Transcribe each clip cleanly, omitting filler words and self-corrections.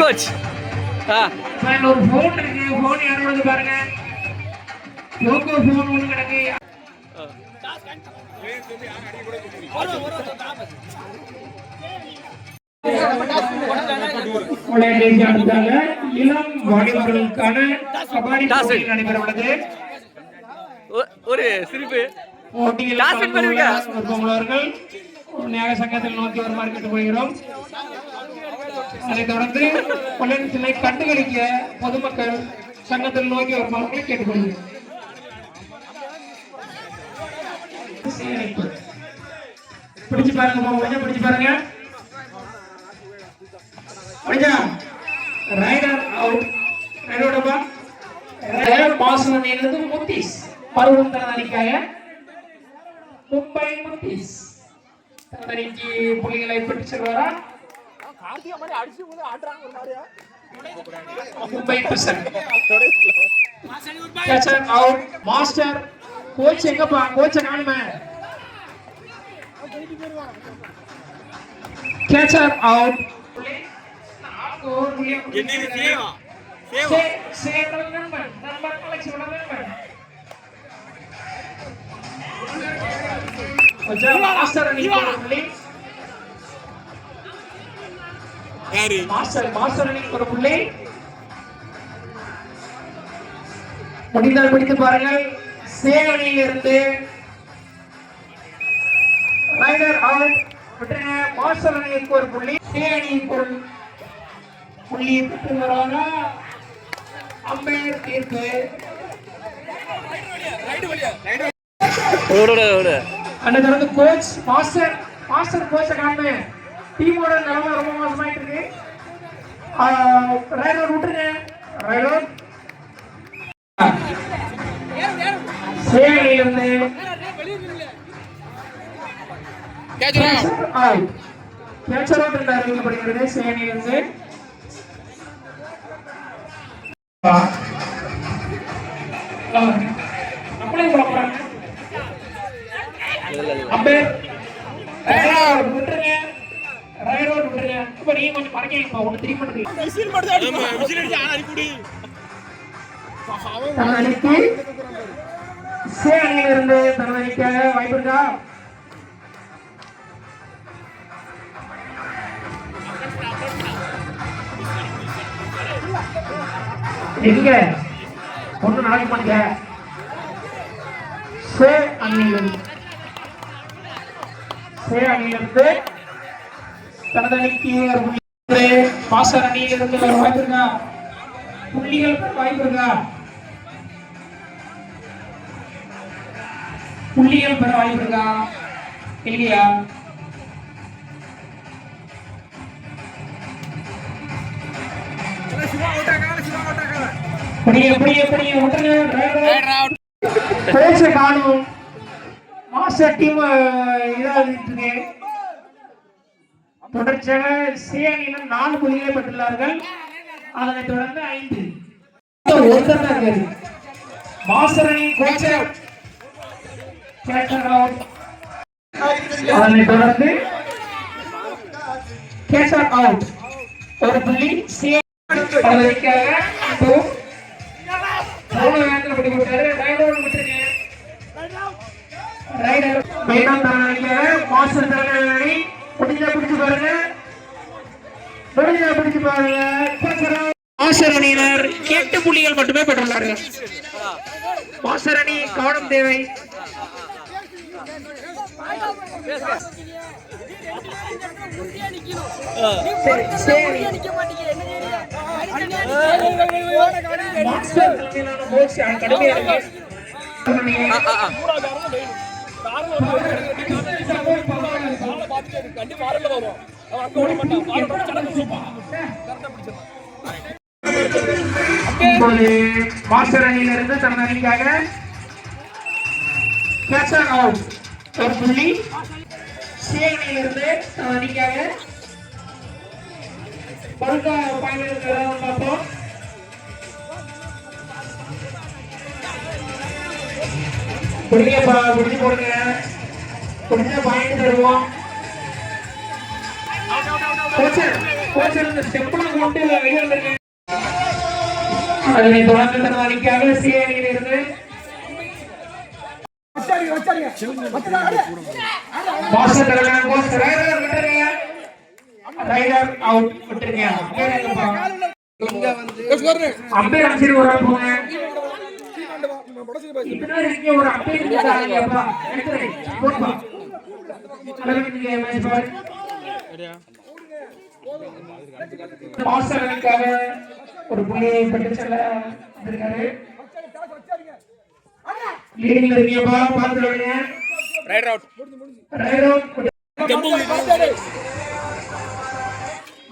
Coach ஒரு phone இருக்கு. Phone யாரோட பாருங்க. லோகோ போன் ஒன்று கிடக்கு. இளம் வாலிபர்களுக்கான கபாடி போட்டி நடைபெற உள்ளது. ஒரு சிரிப்பு நியாய சங்கத்தில் நோக்கி வருமாறு கேட்டுக்கொள்கிறோம். அதைத் தொடர்ந்து கொள்ளையை கண்டுகளிக்க பொதுமக்கள் சங்கத்தில் நோக்கி வருமாறு கேட்டுக்கொள்கிறோம். பிடிச்சு பாருங்க, பிடிச்சு பாருங்க. Raider out. ரைடோடப்பா ரைடர் பாஸ் பண்ணினது முத்திஸ். பருவம் தனதனிக்காக மும்பை முத்திஸ் தனதனிக்கு புள்ளிகளை பெற்று செல்வாரா? மும்பை பிசன் கேச்சர் அவுட். மாஸ்டர் கோச் எங்கப்பா? கோச்ச காணுமே. Catcher out. முடிந்தால் பிடித்து பாருங்கள். சேவனில் இருந்து ரைடர் அவுட். மாஸ்டர் அணிக்கு ஒரு புள்ளி. சேவனிக்கு புள்ளி பெற்று வராங்க. அம்பையர் தீர்ப்பு. தொடர்ந்து கோச் மாஸ்டர் கோச்ச காணுமே. டீமோட நிலைமை ரொம்ப மோசமாயிட்டு இருக்கு. ரைடர் விட்டுருங்க. ரைடர் சேவையிலிருந்து கேச்சர் அவுட் என்று அறிவிக்கப்படுகிறது. சேவையிலிருந்து சேவையிலிருந்து தனதனிக்க வாய்ப்பு இருக்கா? எங்க ஒண்ணு நடக்க மாட்டீங்க. சே அணியிலிருந்து தனதனிக்கு மாஸ்டர் அணியிலிருந்து வாய்ப்பு இருக்கா? புள்ளிகள் வாய்ப்பு இருக்கா? புள்ளிகள் பெற வாய்ப்பு இருக்கா? இல்லையா? காணும். மாஸ்டர் டீம் இருக்கு. தொடர்ச்சியாக சேனியிலும் 4 புள்ளிகளை பெற்றுள்ளார்கள். அதனைத் தொடர்ந்து 5 மாஸ்டர் அணி கோச்சர். அதனைத் தொடர்ந்து கேச்சர் அவுட். ஒரு புள்ளி. மாஸ்டர் அணியினர் 8 புள்ளிகள் மட்டுமே பெற்றுள்ளார்கள். மாஸ்டர் அணி கவனம் தேவை. மாஸ்டர் அணியிலிருந்து தனது அணிக்காக கேச்சர் அவுட். ஒரு புள்ளி. சேனையிலிருந்து தனது அணிக்காக பல்கா பாயிண்ட் பார்ப்போம். முடிஞ்சு போடுங்க. முடிஞ்ச பாயிண்ட் தருவோம். கோச்சர் ஸ்டெப்லாம் கொண்டு வெளியே வந்திருக்காங்க. அதனை தொடர்ந்து தனவாரிக்காக சி அணியில் இருந்து மாஸ்டர் தலைவன் கோச் ரைடர் விட்டுருங்க. ரைடர் அவுட் விட்டுருங்க. அம்பேர் அம்சரி ஒரு ஆள் போங்க. இப்பதான் இருக்கீங்க ஒரு அம்பேர் இருக்காங்கப்பா. எடுத்துரை போடுப்பா. அளவுக்கு மேட்ச் பால். மாஸ்டர் அணிக்காக ஒரு புள்ளியை பெற்று செல்ல வந்திருக்காரு. லீடிங்ல இருக்கீங்கப்பா. பார்த்து விடுங்க. Rider out. Rider out.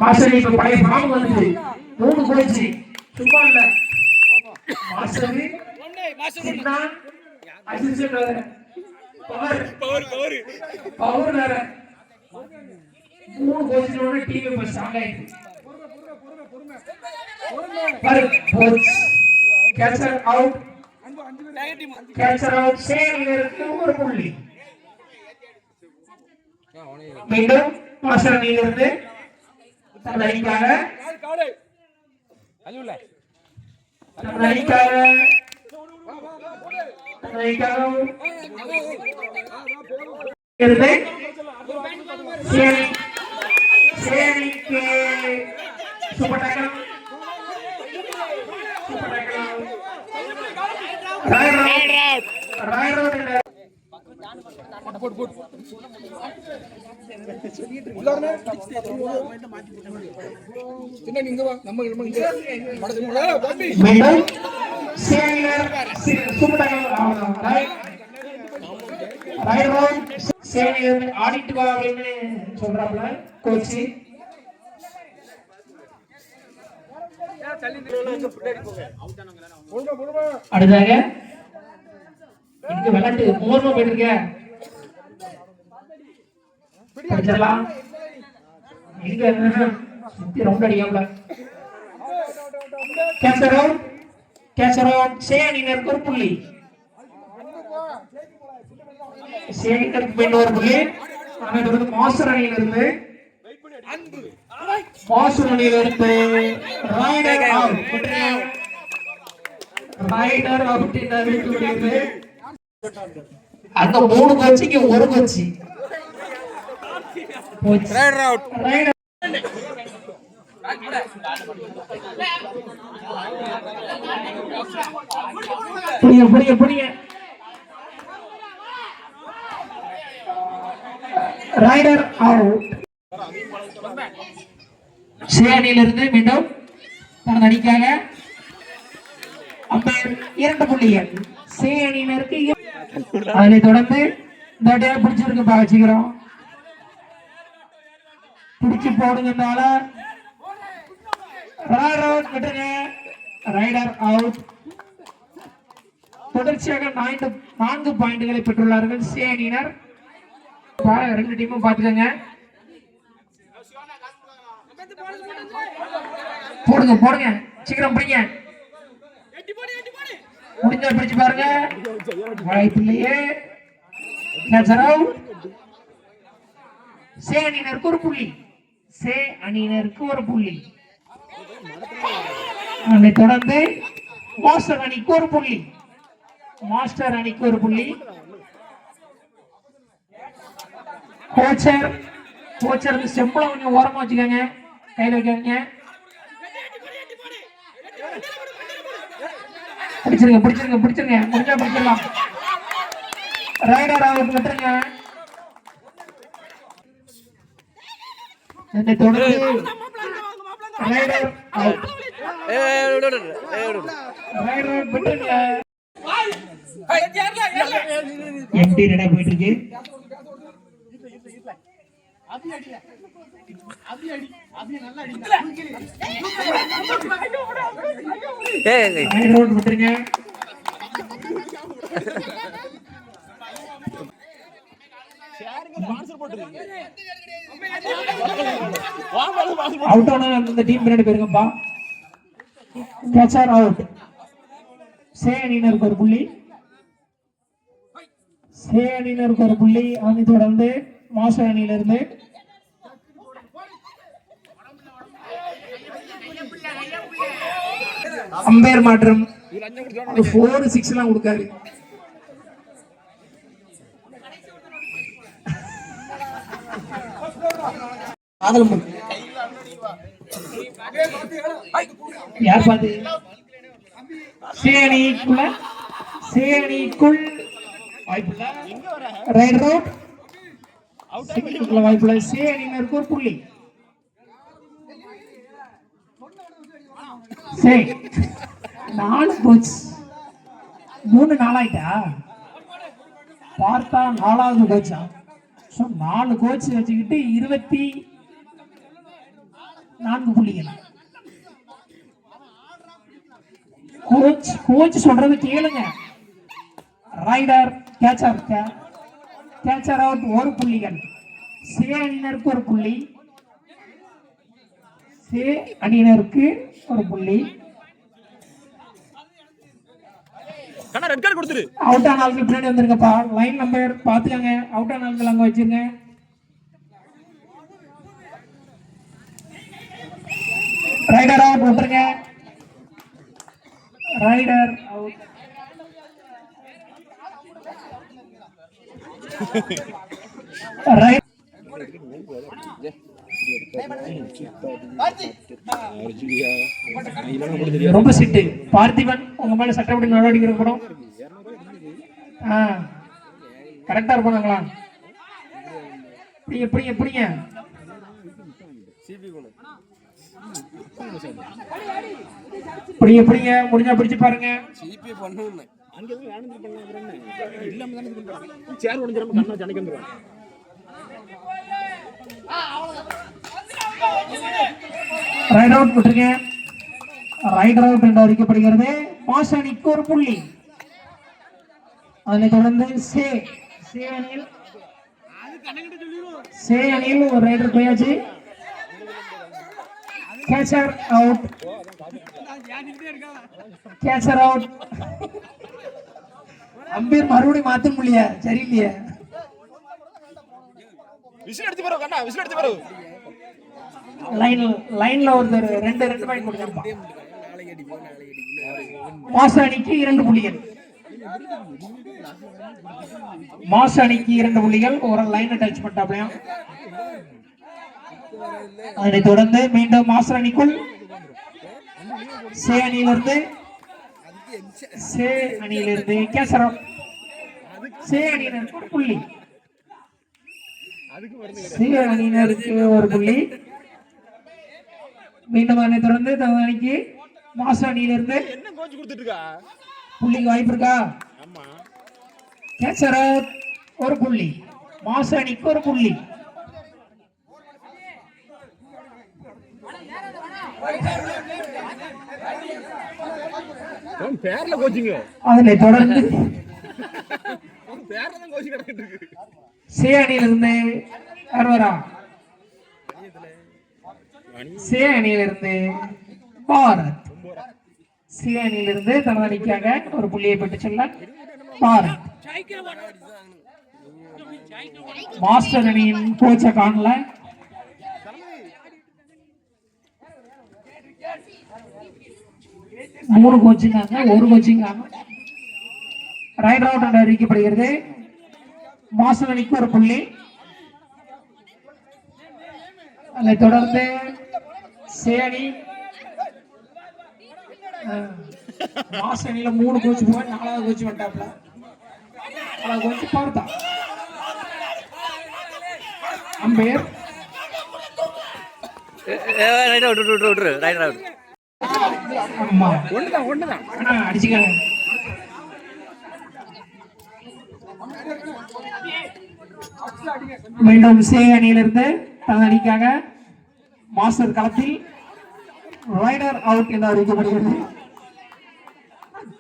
Master இப்ப பழைய ஃபார்ம் வந்து 3 போயிடுச்சு. சும்மா இல்ல. மாஸ்டர் சின்னா அசிஸ்டன்ட் வேற. பவர் வேற. 3 போயிடுச்சோட டீம் இப்ப ஸ்ட்ராங் ஆயிடுச்சு. பாரு coach catcher out. Catcher out. சேவியருக்கு ஒரு புள்ளி. மீண்டும் மாஸ்டர் அணியிலிருந்து தனக்காக இருந்து சேனிக்கு சூப்பர் டேக்கல். ஆடிட்டு வா அப்படின்னு சொல்றாப்ல கோச். அடுத்தாங்க இங்க விளையாட்டு ஓரமா போயிட்டு இருக்க. படிச்சிடலாம். எங்க சுத்தி ரவுண்ட் அடிக்காமல. Catcher out. Catcher out. சேனினருக்கு ஒரு புள்ளி. சேனினருக்கு இன்னொரு புள்ளி. ஆனால் தொடர்ந்து மாஸ்டர் அணியிலிருந்து ரைடர் அவுட். ரைடர் அவுட் என்று அறிவிக்கப்படுகிறது. அந்த 3 கோச்சிக்கு ஒரு கோச்சி. Raider out. ரைடர் புடிங்க. Raider out. சேனியிலிருந்து மீண்டும் தனது அணிக்காக அம்பேர் 2 புள்ளிகள். சேனியினருக்கு. அதனை தொடர்ந்து இந்த டே பிடிச்சிருக்கு வச்சுக்கிறோம். பிடிச்சு போடுங்கனால ரைடர் அவுட் விட்டுருங்க. Rider out. தொடர்ச்சியாக 4 பாயிண்ட்களை பெற்றுள்ளார்கள் சேனியினர். 2 டீமும் பாத்துக்கங்க. போடுங்க சீக்கிரம் பிடிங்க. முடிஞ்சா பிடிச்சு பாருங்க. வாய்ப்பு இல்லையே. Catcher out. சே அணியினருக்கு ஒரு புள்ளி. சே அணியினருக்கு ஒரு புள்ளி. அதை தொடர்ந்து மாஸ்டர் அணிக்கு ஒரு புள்ளி. மாஸ்டர் அணிக்கு ஒரு புள்ளி. கோச்சர் செம்பளம் கொஞ்சம் ஓரமா வச்சுக்கோங்க. கையில் வைக்காதீங்க. பிடிச்சிருங்க முடிஞ்சா பிடிச்சிடலாம். ரைடர் அவுட் விட்டுருங்க. தொடர்ந்து ரைடர் அவுட். ரைடர் விட்டுருங்க. எம்டி ரெடா போயிட்டு இருக்கு. விட்டுருங்க. அவுட் ஆன அந்த டீம் பின்னாடி போயிருங்கப்பா. Catcher out. சே அணியினருக்கு ஒரு புள்ளி. சே அணியினருக்கு ஒரு புள்ளி. அதை தொடர்ந்து மாஸ்டர் அணியிலிருந்து அம்பையர் மாற்றம். 4-6 எல்லாம் கொடுக்காரு. யார் பாத்து சேனிக்குள்ள வாய்ப்புள்ள ரைட் அவுட். வாய்ப்புள்ள சேனினருக்கு ஒரு புள்ளி. சரி 4 கோச் 3 நாளாயிட்டா பார்த்தா 4வது கோச்சா. 4 கோச் வச்சுக்கிட்டு 24 புள்ளிகள். கோச் சொல்றது கேளுங்க. ரைடர் கேச்சர் அவுட் 1 புள்ளிகள். சே அணியினருக்கு 1 புள்ளி. சே அணியினருக்கு 1 புள்ளி. அவுட் ஆன ஆளுக்கு பின்னாடி வந்துருங்கப்பா. லைன் நம்பர் பாத்துக்கங்க. அவுட் ஆன ஆளுக்கு அங்க வச்சிருங்க. ரைடர் அவுட் விட்டுருங்க. Rider out. ரொம்ப சிட்டு பார்த்திபன் உங்க மேல சட்டப்படி நடவடிக்கை எடுக்கப்படும். கரெக்டா இருப்பாங்களா? எப்படிங்க எப்படிங்க முடிஞ்சா பிடிச்சு பாருங்க. ரைட் அவுட் விட்டுருங்க. ரைடர் அவுட் என்று அறிவிக்கப்படுகிறது. பாஸ் அணிக்கு 1 புள்ளி. அதனைத் தொடர்ந்து சே அணியில் ஒரு ரைடர் போயாச்சு. Catcher out. அம்பீர் மறுபடியும் மாத்த முடியல. சரியில்லையே. லைன்ல ஒருத்தர் 2 பாயிண்ட் கொடுத்திருப்பான். மாச அணிக்கு 2 புள்ளிகள். மாச அணிக்கு 2 புள்ளிகள். ஒரு லைன் டச் பண்ணாப்லையும். அதனைத் தொடர்ந்து மீண்டும் மாஸ்டர் அணிக்குள் சே அணியிலிருந்து கேசரம். சே அணியினருக்கு 1 புள்ளி. சே அணியினருக்கு 1 புள்ளி. மீண்டும் அதனை தொடர்ந்து தமது அணிக்கு மாஸ்டர் அணியிலிருந்து புள்ளிக்கு வாய்ப்பு இருக்கா? கேசரம் 1 புள்ளி. மாஸ்டர் அணிக்கு 1 புள்ளி. அதனை தொடர்ந்து சே அணியிலிருந்து பாரத். சே அணியிலிருந்து தனது அணிக்காக 1 புள்ளியை பெற்று செல்ல பாரத். மாஸ்டர் அணியின் கோச்ச காணல. மூணு கோச்சிங் 1 கோச்சிங். ரைட் அவுட் என்று அறிவிக்கப்படுகிறது. மாஸ்டர் அணிக்கு 1 புள்ளி. அதை தொடர்ந்து சே அணி மாஸ்டர் அணியில 3 கோச்சு போய் 4வது கோச்சு வந்துட்டாப்ல. 4வது கோச்சு பார்த்தா அம்பையர் அடிச்சுக்காங்க. மீண்டும் சே அணியிலிருந்து தனது அணிக்காக மாஸ்டர் களத்தில் ரைடர் அவுட் என்று அறிவிக்கப்படுகிறது.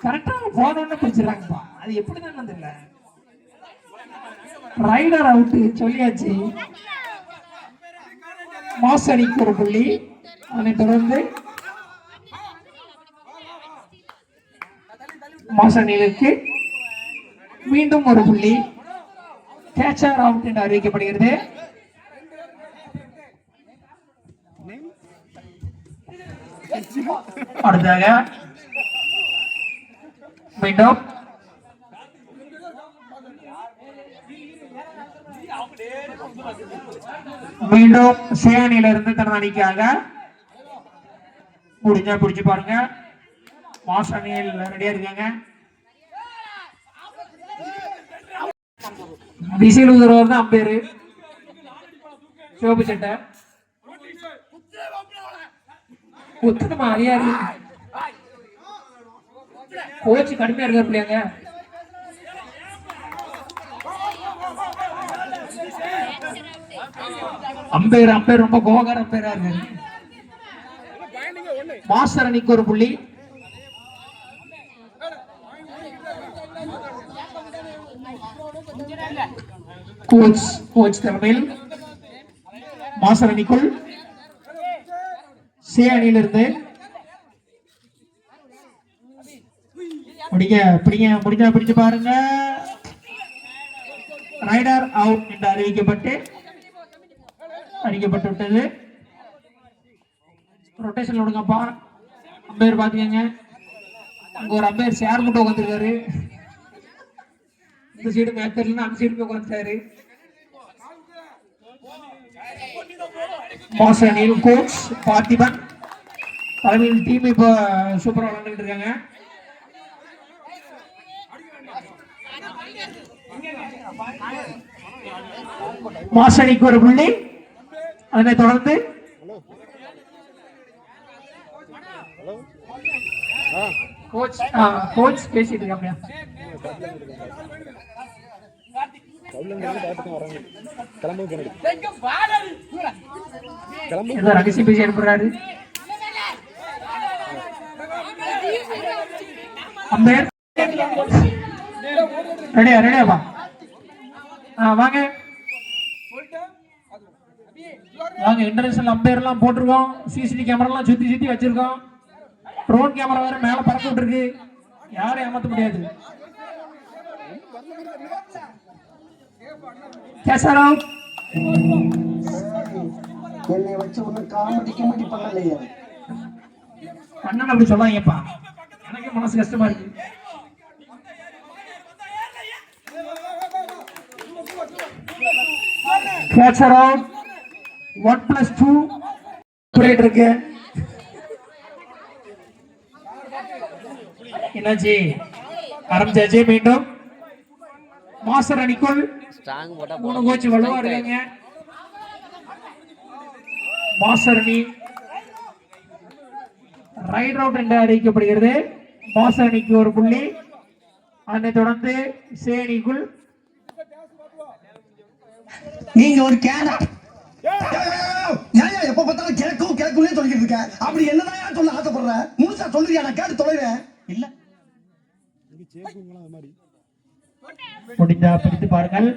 கரெக்டா போனோன்னு பிடிச்சிடறாங்கப்பா. அது எப்படிதான் தெரியல. ரைடர் அவுட் சொல்லியாச்சு. மாஸ்டர் அணிக்கு 1 புள்ளி. அதனைத் தொடர்ந்து மாஸ்டர் அணியிற்கு மீண்டும் 1 புள்ளி. கேச்சர் அவுட் என்று அறிவிக்கப்படுகிறது. அடுத்ததாக மீண்டும் மீண்டும் சேனில இருந்து தனது அணிக்காக முடிஞ்சா பிடிச்சு பாருங்க. மாஸ் அணியில் ரெடியா இருக்காங்க. திசையில் உதவுவர் தான் அம்பேரு. சிவப்பு சட்டை ஒத்துமா அறியாது. கோச்சு கடுமையா இருக்காரு பிள்ளைங்க. அம்பேர் ரொம்ப கோகார அம்பேரா இருக்காரு. மாஸ்டர் அணிக்கு ஒரு புள்ளி. கோச் தலைமையில் மாஸ்டர் அணிக்குள் சி அணியிலிருந்து பிடிச்சு பாருங்க. ரைடர் அவுட் என்று அறிவிக்கப்பட்டு விட்டது. ரொட்டேஷன் விடுங்கப்பா. அம்பையர் பாத்துக்கங்க. அங்க ஒரு அம்பையர் சேர் மட்டும் உட்காந்துருக்காரு. இந்த சைடு மேட்ச் தெரியல, அந்த சைடு உட்காந்துட்டாரு. மாசனில் கோச் பார்த்திபன் தலைமையில் டீம் இப்போ சூப்பரா விளையாண்டுட்டு இருக்காங்க. மாசனிக்கு ஒரு புள்ளி. அதனை தொடர்ந்து கோச் பேசிட்டு இருக்காங்க. ரகசியம் பேசி அனுப்புறாரு. அம்பேர் ரெடியாப்பா வாங்க வாங்க. இன்டர்நேஷனல் அம்பேர் எல்லாம் போட்டிருக்கோம். சிசிடிவி கேமரா எல்லாம் சுத்தி வச்சிருக்கோம். ட்ரோன் கேமரா வேற மேல பறக்க விட்டுருக்கு. யாரும் ஏமாத்த முடியாது. என்னை வச்சு ஒண்ணு காமெடி பண்ணலையே. பண்ணணும் அப்படி சொல்லாங்கப்பா. எனக்கு மனசு கஷ்டமா இருக்கு. Catcher out. 1+2 இருக்கு. என்னாச்சு? ஆரம்பிச்சாச்சு. மீண்டும் மாஸ்டர் அணிக்குள் 3 கோச் வலுவா இருக்காங்க. மாஸ்டர் அணி ரைட் அவுட் என்று அறிவிக்கப்படுகிறது. மாஸ்டர் அணிக்கு ஒரு புள்ளி. அதனை தொடர்ந்து சேனிக்குள் நீங்க ஒரு எப்ப பார்த்தாலும் கேட்கும் சொல்லிட்டு இருக்க. அப்படி என்னதான் சொல்ல ஆசைப்படுற? முழுசா சொல்லுறியா? நான் கேட்டு தொலைவேன். இல்ல முடிந்தா பிடித்து பாருங்கள்.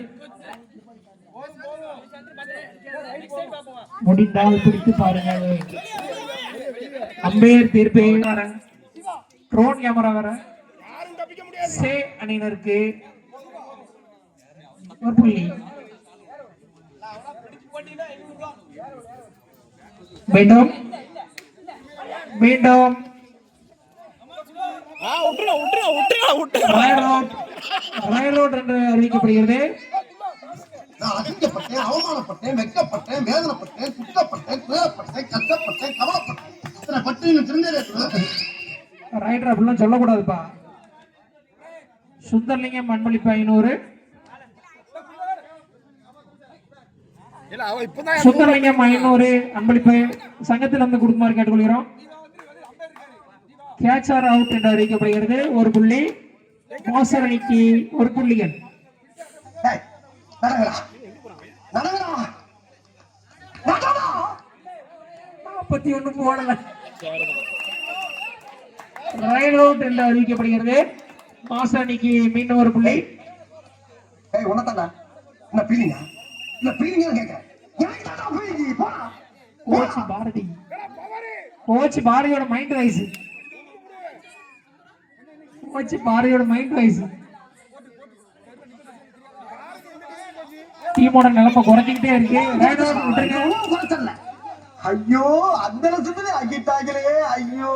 முடிந்தால் பிடித்து பாருங்கள். அம்பேர் தீர்ப்பே வர ட்ரோன் கேமரா வர சே அணியினருக்கு ஒரு புள்ளி. மீண்டும் ரயிலோட் என்று அறிவிக்கப்படுகிறது. நான் அசிங்கப்பட்டேன், அவமானப்பட்டேன், வெட்கப்பட்டேன், வேதனைப்பட்டேன், குற்றப்பட்டேன், துயரப்பட்டேன், கஷ்டப்பட்டேன், கவலைப்பட்டேன். இத்தனை பட்டு ரைடர் அப்படிலாம் சொல்லக்கூடாதுப்பா. சுந்தர்லிங்கம் அன்பளிப்பு 500. சுந்தர்லிங்கம் 500 அன்பளிப்பு சங்கத்தில் வந்து கொடுக்குமாறு கேட்டுக்கொள்கிறோம். கேட்சர் அவுட் என்று அறிவிக்கப்படுகிறது. ஒரு புள்ளி. மாஸ்டர் அணிக்கு ஒரு புள்ளிகள். 41 போடல. ரைட் அவுட் என்று அறிவிக்கப்படுகிறது. மாஸ்டர் அணிக்கு மீண்டும் ஒரு புள்ளி. கோச் பாரதியோட மைண்ட் வைஸ். டீமோட நிலைமை குறைஞ்சிக்கிட்டே இருக்கு. ரைட் அவுட் விட்டுருங்க. ஐயோ அந்த லட்சத்துல ஆக்கிட்டாங்களே ஐயோ.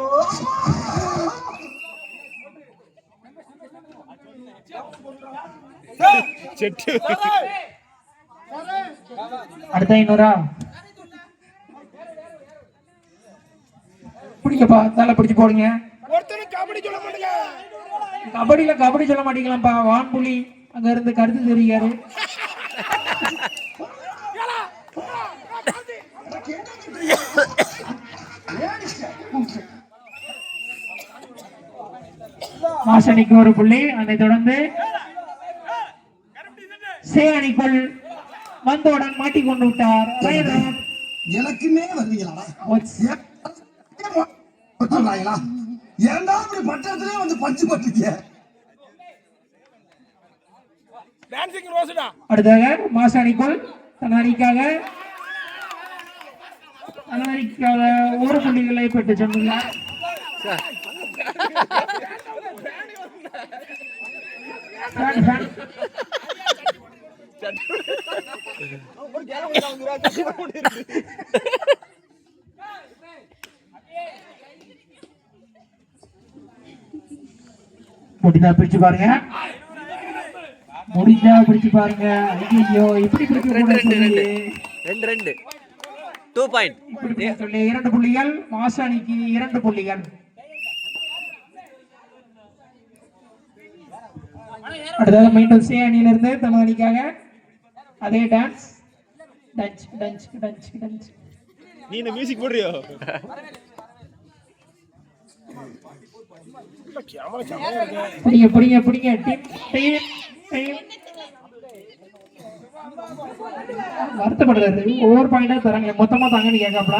அடுத்த 500 பிடிக்கப்பா, தலை பிடிச்சு போடுங்க. கபடி சொல்ல மாட்டீங்களாப்பா. வான்புலி அங்க இருந்து கருத்து தெரியாரு. மாசணிக்கு ஒரு புள்ளி. அதை தொடர்ந்து சே அணிக்குள் வந்தவுடன் மாட்டிக்கொண்டு விட்டார். எனக்குமே வருவீங்களா? ஏன்டா இப்படி பட்டத்திலே வந்து பஞ்சு பட்டுக்க. அடுத்ததாக மாசாணிக்குள் தனரிக்காக ஒரு புள்ளிகளை பெற்று சென்றுள்ளார். முடிஞ்சா பிடிச்சு பாருங்க, முடிஞ்சா பிடிச்சு பாருங்க. ஐயோ இப்படி ரெண்டு 2 பாயிண்ட். 2 புள்ளிகள் மாசாணிக்கு 2 புள்ளிகள். அடுத்தது மீண்டும் சி அணியிலிருந்து தமிழ் அணிக்காக அதே dance. Touch touch touch touch. நீ இந்த மியூசிக் போடுறியோ? புடிங்க புடிங்க புடிங்க. டீம் வருத்தப்படுறாரு. ஒவ்வொரு பாயிண்டா தராங்க, மொத்தமா தாங்கன்னு கேட்காப்ல.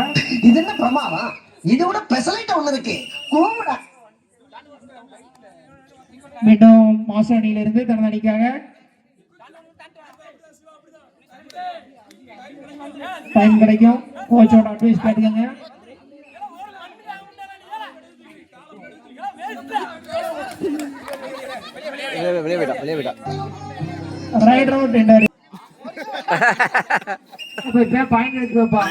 இது என்ன பிரமாதம்? இதை விட பெசலைட் ஒண்ணு இருக்கு. கோமடா. மீண்டும் மாசு அணியிலிருந்து தனது அணிக்காக டைம் கிடைக்கும். கோச்சோட அட்வைஸ் கேட்டுக்கங்க. ரைட் ரவுட் என்றாரு. இப்ப பாயிண்ட் எடுத்துப்பா.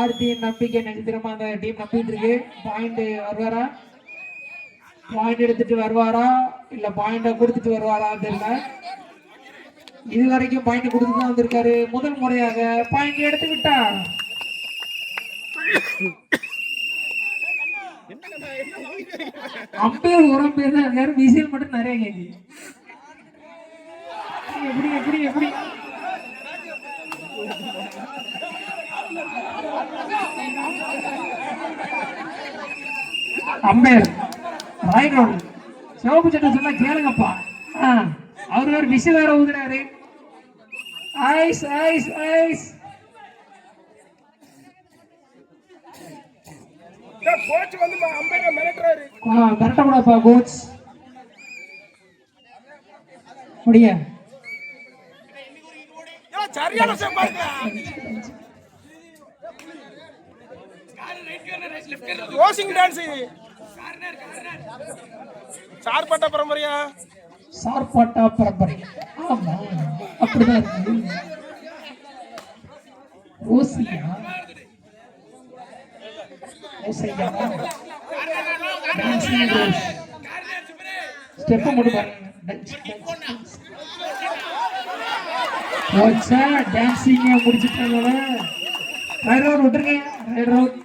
ஆர்த்தி நம்பிக்கை நட்சத்திரமா அந்த டீம் நம்பிட்டு இருக்கு. பாயிண்ட் வருவாரா, பாயிண்ட் எடுத்துட்டு வருவாரா இல்ல பாயிண்ட கொடுத்துட்டு வருவாரா தெரியல. இது வரைக்கும் பாயிண்ட் கொடுத்துட்டு தான் வந்திருக்காரு. முதல் முறையாக பாயிண்ட் எடுத்து விட்டா. அம்பேர் ஒரு பேர் தான் இருக்காரு, விசில் மட்டும் நிறைய கேட்கு. எப்படி எப்படி எப்படி அம்பேர் ரைட் ரோடு சிவப்பு சட்டை சொன்னா கேளுங்கப்பா. அவர் வேற விசில் வேற ஊதுறாரு. Ice ice ice. கோச் வந்து அம்பேர மிரட்டறாரு. மிரட்டக்கூடாதுப்பா கோச். முடிய சரியான சேவ் பாருங்க. Rosing dance. சார்பட்டா பரம்பரையா? சார்பட்டா பரம்பரை. ஆமா அப்படிதான் இருக்கு. ரோசியா ரோசியா ஸ்டெப் மட்டும் பாருங்க. கோச்சா டான்சிங் முடிச்சிட்டாங்க. ரைட் ரவுட் விட்டுருங்க. ரைட் ரவுட்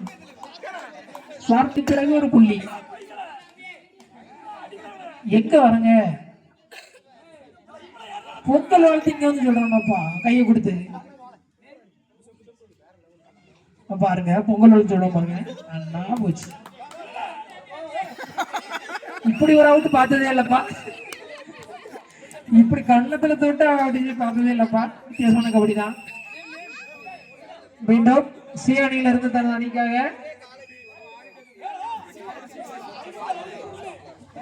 சார்த்தி பிறகு ஒரு புள்ளி. எங்க வரங்க பொங்கல் வாழ்த்திங்க வந்து சொல்றாங்கப்பா. கையை கொடுத்து பாருங்க, பொங்கல் வாழ்த்து சொல்ல பாருங்க. அண்ணா போச்சு. இப்படி ஒரு அவுட் பார்த்ததே இல்லப்பா. இப்படி கண்ணத்துல தொட்டு அப்படின்னு பார்த்ததே இல்லப்பா. வித்தியாசமான கபடி தான். மீண்டும் சி அணியில இருந்து தனது அணிக்காக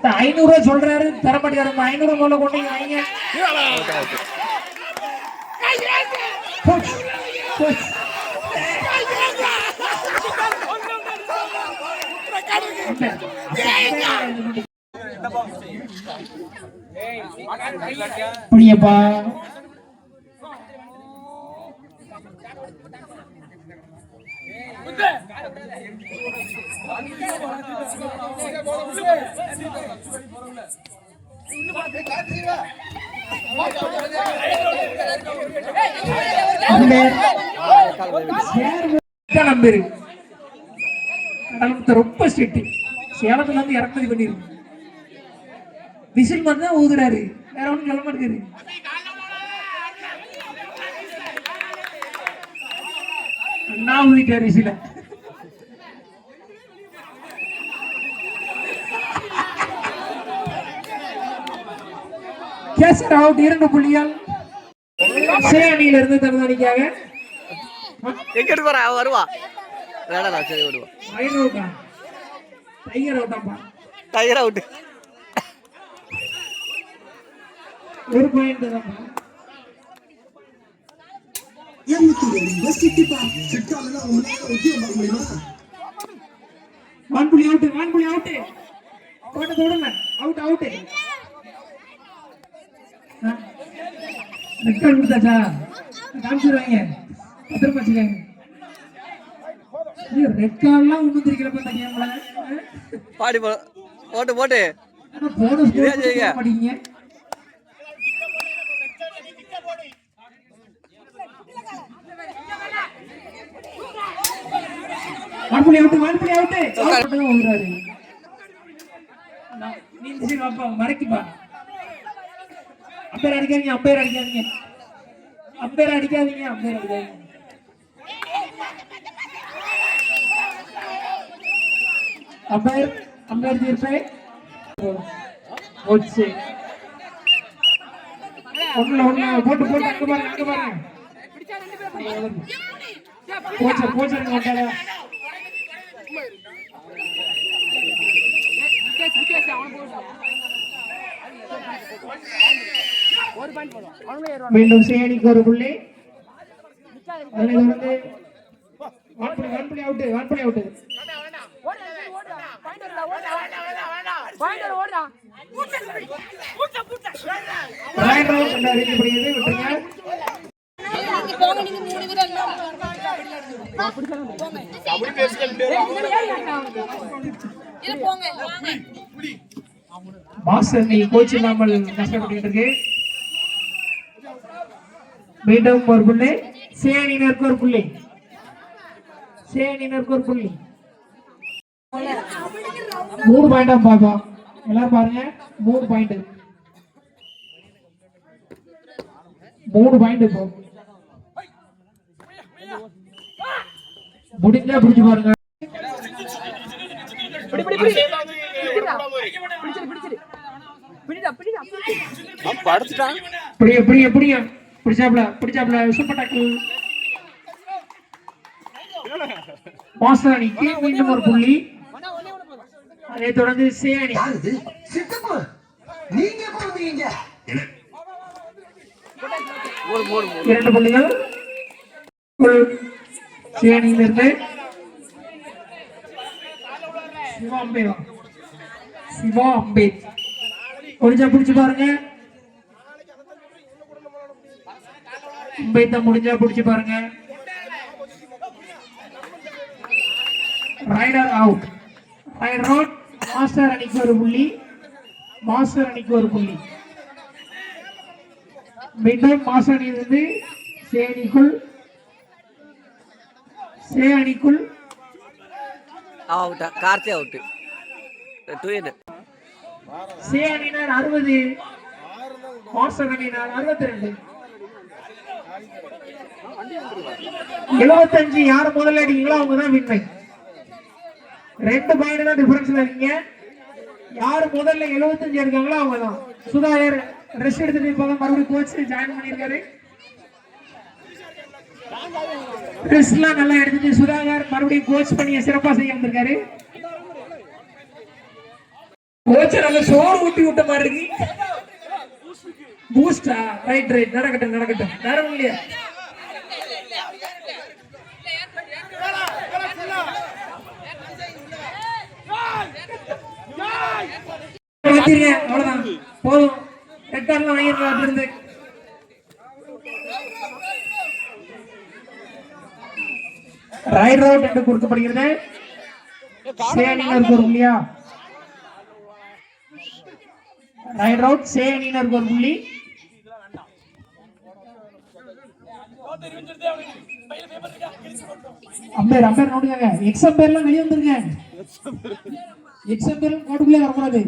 500 சொல்றாரு, தர மாட்டேங்கிறாரு. 500 மூலம் கொண்டு வாங்க. புரியப்பா. நம்பரு ரொம்ப ஸ்ட்ரிக்ட். சேலத்துல இருந்து இறக்குமதி பண்ணிருக்கு. விசில் மட்டும் தான் ஊதுறாரு, வேற ஒன்றும் சொல்ல மாட்டேங்குது. அண்ணா ஊதிட்டாரு விசில. கேசர் அவுட் 2 புள்ளியால் சேனியில இருந்து தருதானிக்காக. எங்கிட்டு போறா வருவா வேடா சரி வருவா. டைகர் அவுட்டாம்பா. Tiger out. ஒரு பாயிண்ட் தான். வான்புலி அவுட், வான்புலி அவுட். போட்டு போடுங்க. Out out. ரெக்கார்ட் கொடுத்தாச்சா? காமிச்சிருவாங்க. பத்திரமா வச்சுக்கோங்க. ரெக்கார்ட்லாம் ஒன்றும் தெரியலப்பா இந்த கேம்ல. பாடி போட்டு போட்டு போனஸ் போட மாட்டீங்க. வான்புலி அவுட், வான்புலி அவுட். அவுட் ஓடுறாரு. நீ இந்த சைடு வாப்பா, மறைக்குப்பா. அம்பேர் அடிக்காதீங்க, அம்பேர் அடிக்காதீங்க, அம்பேர் அடிக்காதீங்க, அம்பேர் அடிக்காதீங்க. அம்பேர் அம்பேர் தீர்ப்பே ஓட்சி. ஒண்ணு போட்டு போட்டு அங்க பாருங்க, அங்க பாருங்க. போச்சு போச்சு போட்டாரா? மீண்டும் சேனிக்கு ஒரு புள்ளி. அதனை தொடர்ந்து வான்புலி அவுட், வான்புலி அவுட். ரைட் ரவுண்ட் என்று அறிவிக்கப்படுகிறது. விட்டுருங்க. மாஸ்டர் நீ கோச் இல்லாமல் கஷ்டப்பட்டு இருக்கு. மீண்டும் ஒரு புள்ளி. சேனினருக்கு ஒரு புள்ளி. சேனினருக்கு ஒரு புள்ளி. 3 பாயிண்டா பாப்போம். எல்லாரும் பாருங்க, 3 பாயிண்ட். 3 பாயிண்ட் இப்போ. முடிஞ்சா பிடிச்சு பாருங்க. பிடிச்சாப்ல சூப்பர் டாக்கிள். மாஸ்டர் அணிக்கு மீண்டும் ஒரு புள்ளி. அதை தொடர்ந்து சே அணி. நீங்க எப்ப வந்தீங்க? 2 புள்ளிகள் சே அணியிலிருந்து. சிவா அம்பே முடிஞ்சா பிடிச்சு பாருங்க. அம்பேத்தான் முடிஞ்சா பிடிச்சு பாருங்க. Raider out. Rider out. Master அணிக்கு ஒரு புள்ளி. மாஸ்டர் அணிக்கு ஒரு புள்ளி. மீண்டும் மாஸ்டர் அணியிலிருந்து சே அணிக்குள் அவுட். கார்த்தி அவுட். 2 சே அணியினர் 60, மாஸ்டர் அணியினர் 62. 75 யார் முதல்ல அடிக்கீங்களோ அவங்க தான் வின்னை. 2 பாயிண்ட் தான் டிஃபரன்ஸ்ல இருக்கீங்க. யார் முதல்ல 75 எடுக்காங்களோ அவங்க தான். சுதாகர் ரெஸ்ட் எடுத்துட்டு இருப்பாங்க. மறுபடியும் கோச் ஜாயின் பண்ணியிருக்காரு. ரெஸ்ட்லாம் நல்லா எடுத்துட்டு சுதாகர் மறுபடியும் கோச் பண்ணி சிறப்பா செய்ய வந்திருக்காரு. கோச் நல்ல சோறு ஊட்டி விட்ட மாதிரி இருக்கு. பூஸ்டா? ரைட் நடக்கட்டும் வேற ஒண்ணும் இல்லையா? அவ்வளவுதான் போதும். ரெக்கார்ட்லாம் வாங்கிருக்கலாம். இருந்து ரைட் அவுட் என்று கொடுக்கப்படுகிறது. சே அணியினருக்கு ஒரு புள்ளியா? Right out. சே அணியினருக்கு ஒரு புள்ளி. அம்பேர் அம்பேர் நோடுங்க. எக்ஸ் அம்பேர்லாம் வெளியே வந்துருங்க. எக்ஸ் அம்பேர் கோட்டுக்குள்ளே வரக்கூடாது.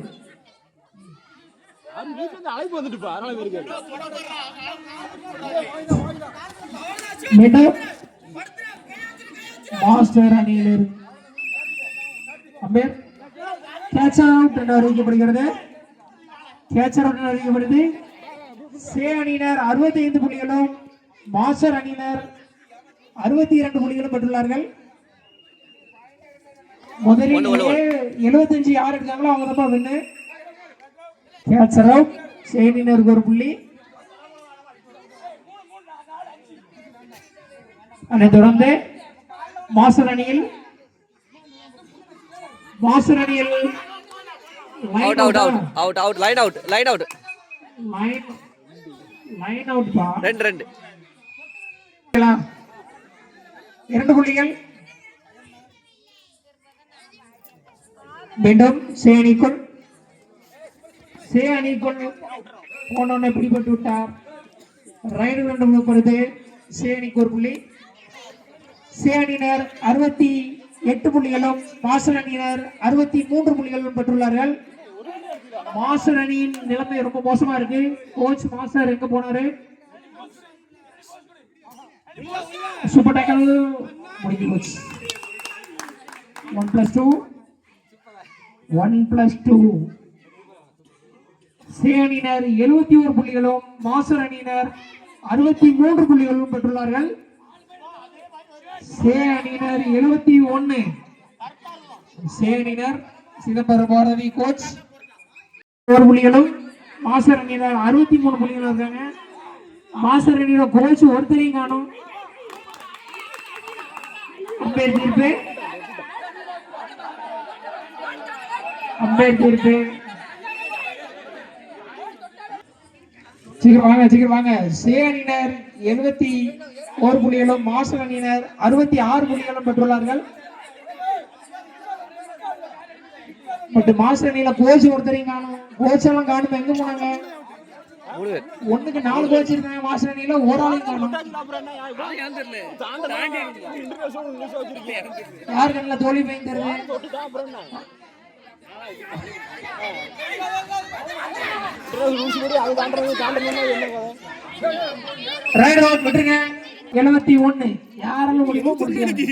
மாஸ்டர் அணியில் அம்பேர் கேட்ச் அவுட் என்று அறிவிக்கப்படுகிறது. கேட்ச் அவுட் என்று அறிவிக்கப்படுது. சே அணியினர் 65 புள்ளிகளும் மாஸ்டர் அணியினர் 62 புள்ளிகளும் பெற்றுள்ளார்கள். முதலில் 75 யார் எடுத்தாங்களோ அவங்க தான் வின்னு. Catch out. சே அணியினருக்கு ஒரு புள்ளி. அதைத் தொடர்ந்து மாஸ்டர் அணியில் out out out out out line out line out line out பா. 2 2 புள்ளிகள். மீண்டும் சே அணிக்குள் போனோன்னு பிடிபட்டு விட்டார். ரைடு 2 பொழுது சே அணிக்கு ஒரு புள்ளி. சே அணியினர் 68 புள்ளிகளும் மாஸ்டர் அணியினர் 63 புள்ளிகளும் பெற்றுள்ளார்கள். மாஸ்டர் அணியின் நிலைமை ரொம்ப மோசமா இருக்கு. கோச் மாஸ்டர் எங்க போனாரு? சூப்பர் டேக்கல் முடிஞ்சு போச்சு. 1+2 சே அணியினர் 71 புள்ளிகளும் மாஸ்டர் அணியினர் 63 புள்ளிகளும் பெற்றுள்ளார்கள். சே அணியினர் 71. சே அணியினர் சிதம்பரம் பாரதி கோச் 1 புள்ளிகளும் மாஸ்டர் அணியினர் 63 புள்ளிகளும் இருக்காங்க. மாஸ்டர் அணியோட கோச் ஒருத்தரையும் காணும். அம்பேர் தீர்ப்பு. சீக்கிரம் வாங்க. சே அணியினர் 71 புள்ளிகளும் மாஸ்டர் அணியினர் 66 புள்ளிகளும் பெற்றுள்ளார்கள். பட் மாஸ்டர் அணியில கோச் ஒருத்தரையும் காணும். கோச் எல்லாம் காணும். எங்க போனாங்க? 1க்கு 4 கோச் இருக்காங்க. மாஸ்டர் அணியில ஒரு ஆளையும் காணும். யார் கண்ணில் தோல்வி பயந்துருது? ரைட் அவுட் விட்டுருங்க. 71 யாரால முடியுமோ முடிச்சாங்க.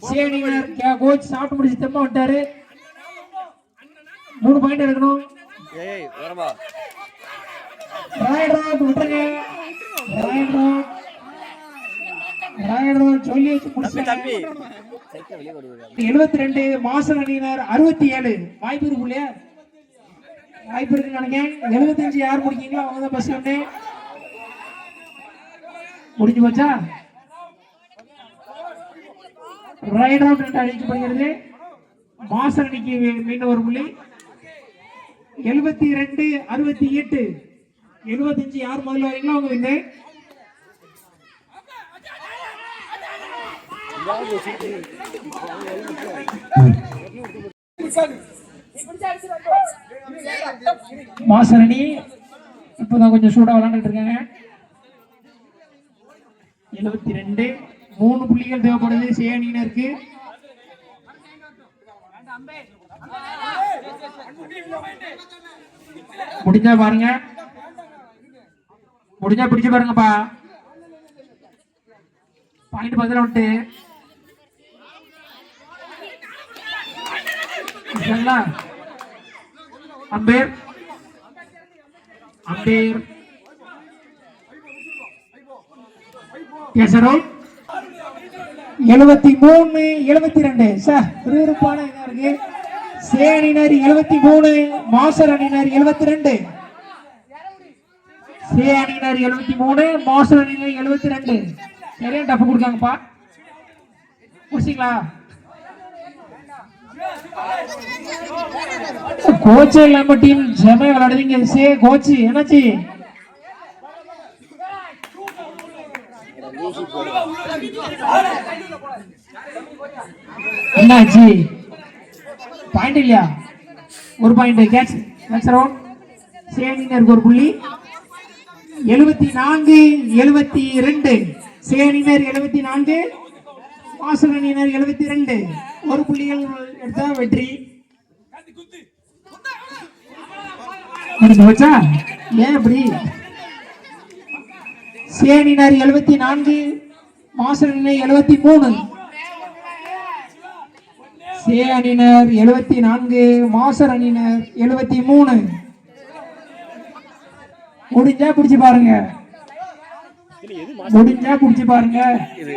சே அணியினர் கோச் சாப்பிட்டு முடிச்சு திரும்ப விட்டாரு. 3 பாயிண்ட் எடுக்கணும். ரைட் அவுட் விட்டுருங்க. ரைட் அவுட் சொல்லி வச்சு முடிச்சாங்க. 72 மாஸ்டர் அணியினர் 67. வாய்ப்பு இருக்கு இல்லையா? வாய்ப்பு இருக்கு நினைக்கிறேன். 75 யார் முடிக்கீங்களோ அவங்க தான் பஸ் ஒண்ணு முடிஞ்சு போச்சா? ரைட் அவுட் என்று அழைக்கப்படுகிறது. மாஸ்டர் அணிக்கு மீண்டும் ஒரு புள்ளி. 72 68. 75 யார் முதல்ல வரீங்களோ அவங்க வின்னு. மாஸ்டர் அணி இப்பதான் கொஞ்சம் சூடா விளையாண்டுட்டு இருக்காங்க. 72 3 புள்ளிகள் தேவைப்படுது சே அணியினருக்கு. முடிஞ்சா பாருங்க. முடிஞ்சா பிடிச்சு பாருங்கப்பா. பாயிண்ட் பதில விட்டு அம்பேர் 73 72. சார் விறுவிறுப்பான இதா இருக்கு. சே அணியினர் 73, மாஸ்டர் அணியினர் 72. சே அணியினர் 73, மாஸ்டர் அணியினர் 72. சரியா டஃப் கொடுக்காங்கப்பா. முடிச்சிங்களா? கோச் இல்லாம டீம் ஜெமையா விளையாடுவீங்க. சே கோச் என்னாச்சு? என்னாச்சு? பாயிண்ட் இல்லையா? ஒரு பாயிண்ட். Catch round. சி அணியினருக்கு ஒரு புள்ளி. 74-72. சி அணியினர் 74, மாஸ்டர் அணியினர் 72. ஒரு புள்ளிகள் எடுத்தா வெற்றி. வச்சா ஏன் இப்படி? சி அணியினர் 74, மாஸ்டர் அணியினர் 73. சி அணியினர் 74, மாஸ்டர் அணியினர் 73. முடிஞ்சா குடிச்சு பாருங்க, முடிஞ்சா குடிச்சு பாருங்க. இது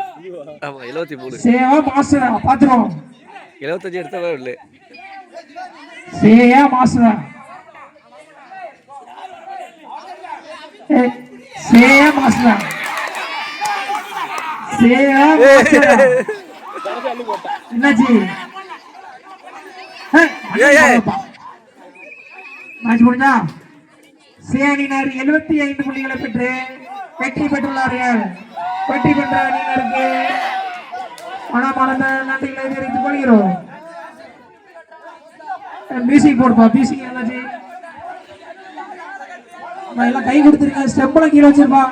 ஆமா 73. சேவா மாஸ்டரா பாத்துறோம். 75 எடுத்தவே இல்ல. சேயா மாஸ்டரா, சேயா மாஸ்டரா, சேயா மாஸ்டரா. என்னாச்சு? மேட்ச் முடிஞ்சா சி அணியினர் 75 புள்ளிகளை பெற்று வெற்றி பெற்றுள்ளார்கள். வெற்றி பெற்ற அணியினருக்கு மனமார்ந்த நன்றிகளை தெரிவித்துக் கொள்கிறோம். மியூசிக் போடுப்பா, மியூசிக் என்னாச்சு? எல்லாம் கை கொடுத்துருங்க, ஸ்டெப்ல கீழே வச்சிருப்பா.